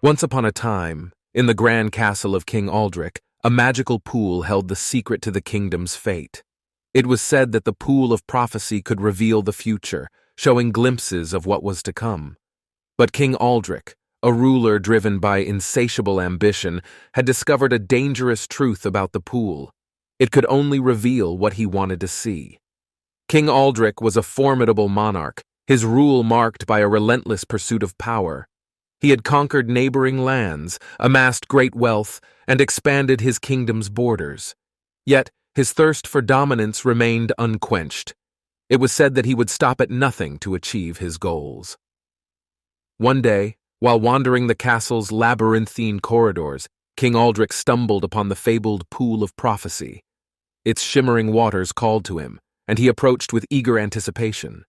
Once upon a time, in the grand castle of King Aldric, a magical pool held the secret to the kingdom's fate. It was said that the pool of prophecy could reveal the future, showing glimpses of what was to come. But King Aldric, a ruler driven by insatiable ambition, had discovered a dangerous truth about the pool. It could only reveal what he wanted to see. King Aldric was a formidable monarch, his rule marked by a relentless pursuit of power. He had conquered neighboring lands, amassed great wealth, and expanded his kingdom's borders. Yet, his thirst for dominance remained unquenched. It was said that he would stop at nothing to achieve his goals. One day, while wandering the castle's labyrinthine corridors, King Aldric stumbled upon the fabled pool of prophecy. Its shimmering waters called to him, and he approached with eager anticipation.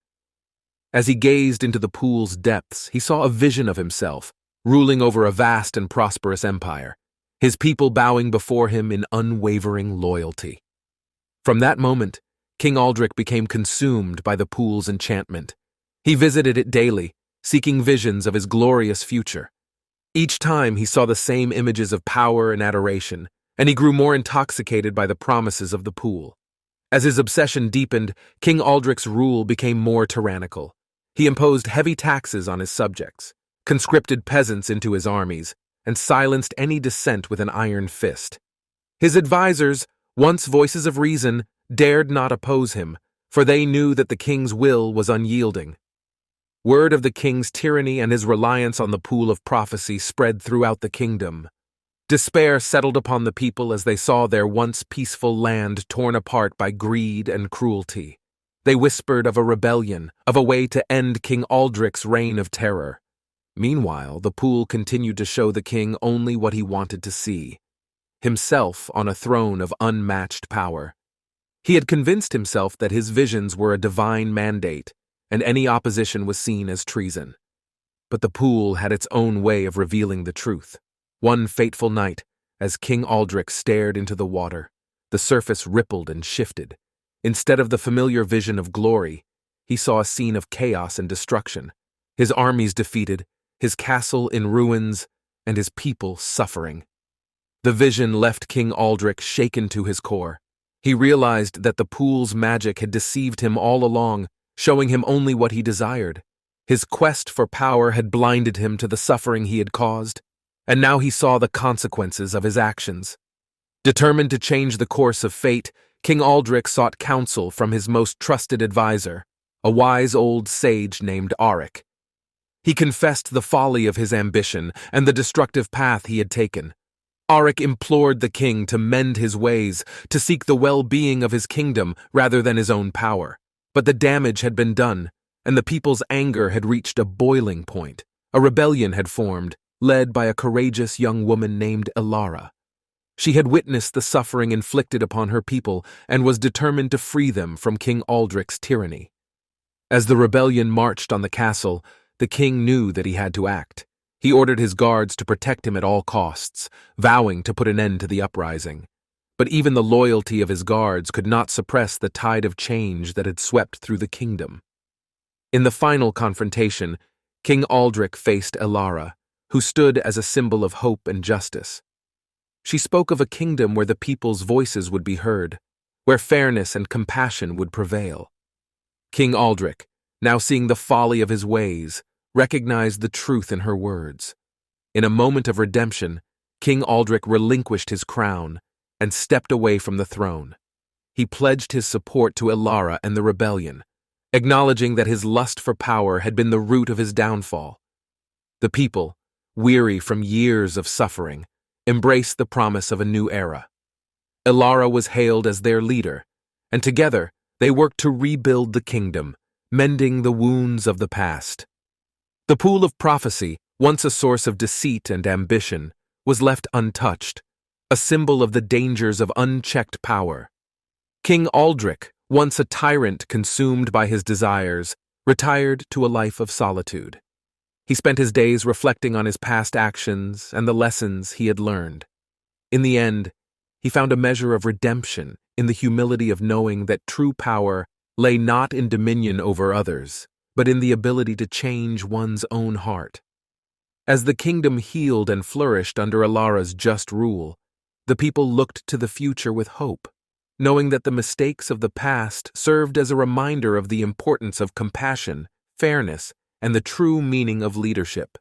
As he gazed into the pool's depths, he saw a vision of himself, ruling over a vast and prosperous empire, his people bowing before him in unwavering loyalty. From that moment, King Aldric became consumed by the pool's enchantment. He visited it daily, seeking visions of his glorious future. Each time he saw the same images of power and adoration, and he grew more intoxicated by the promises of the pool. As his obsession deepened, King Aldric's rule became more tyrannical. He imposed heavy taxes on his subjects, conscripted peasants into his armies, and silenced any dissent with an iron fist. His advisors, once voices of reason, dared not oppose him, for they knew that the king's will was unyielding. Word of the king's tyranny and his reliance on the pool of prophecy spread throughout the kingdom. Despair settled upon the people as they saw their once peaceful land torn apart by greed and cruelty. They whispered of a rebellion, of a way to end King Aldric's reign of terror. Meanwhile, the pool continued to show the king only what he wanted to see: himself on a throne of unmatched power. He had convinced himself that his visions were a divine mandate, and any opposition was seen as treason. But the pool had its own way of revealing the truth. One fateful night, as King Aldric stared into the water, the surface rippled and shifted. Instead of the familiar vision of glory, he saw a scene of chaos and destruction, his armies defeated, his castle in ruins, and his people suffering. The vision left King Aldric shaken to his core. He realized that the pool's magic had deceived him all along, showing him only what he desired. His quest for power had blinded him to the suffering he had caused, and now he saw the consequences of his actions. Determined to change the course of fate, King Aldric sought counsel from his most trusted advisor, a wise old sage named Audric. He confessed the folly of his ambition and the destructive path he had taken. Audric implored the king to mend his ways, to seek the well-being of his kingdom rather than his own power. But the damage had been done, and the people's anger had reached a boiling point. A rebellion had formed, led by a courageous young woman named Elara. She had witnessed the suffering inflicted upon her people and was determined to free them from King Aldric's tyranny. As the rebellion marched on the castle, the king knew that he had to act. He ordered his guards to protect him at all costs, vowing to put an end to the uprising. But even the loyalty of his guards could not suppress the tide of change that had swept through the kingdom. In the final confrontation, King Aldric faced Elara, who stood as a symbol of hope and justice. She spoke of a kingdom where the people's voices would be heard, where fairness and compassion would prevail. King Aldric, now seeing the folly of his ways, recognized the truth in her words. In a moment of redemption, King Aldric relinquished his crown and stepped away from the throne. He pledged his support to Elara and the rebellion, acknowledging that his lust for power had been the root of his downfall. The people, weary from years of suffering, embraced the promise of a new era. Elara was hailed as their leader, and together they worked to rebuild the kingdom, mending the wounds of the past. The pool of prophecy, once a source of deceit and ambition, was left untouched, a symbol of the dangers of unchecked power. King Aldric, once a tyrant consumed by his desires, retired to a life of solitude. He spent his days reflecting on his past actions and the lessons he had learned. In the end, he found a measure of redemption in the humility of knowing that true power lay not in dominion over others, but in the ability to change one's own heart. As the kingdom healed and flourished under Alara's just rule, the people looked to the future with hope, knowing that the mistakes of the past served as a reminder of the importance of compassion, fairness, and the true meaning of leadership.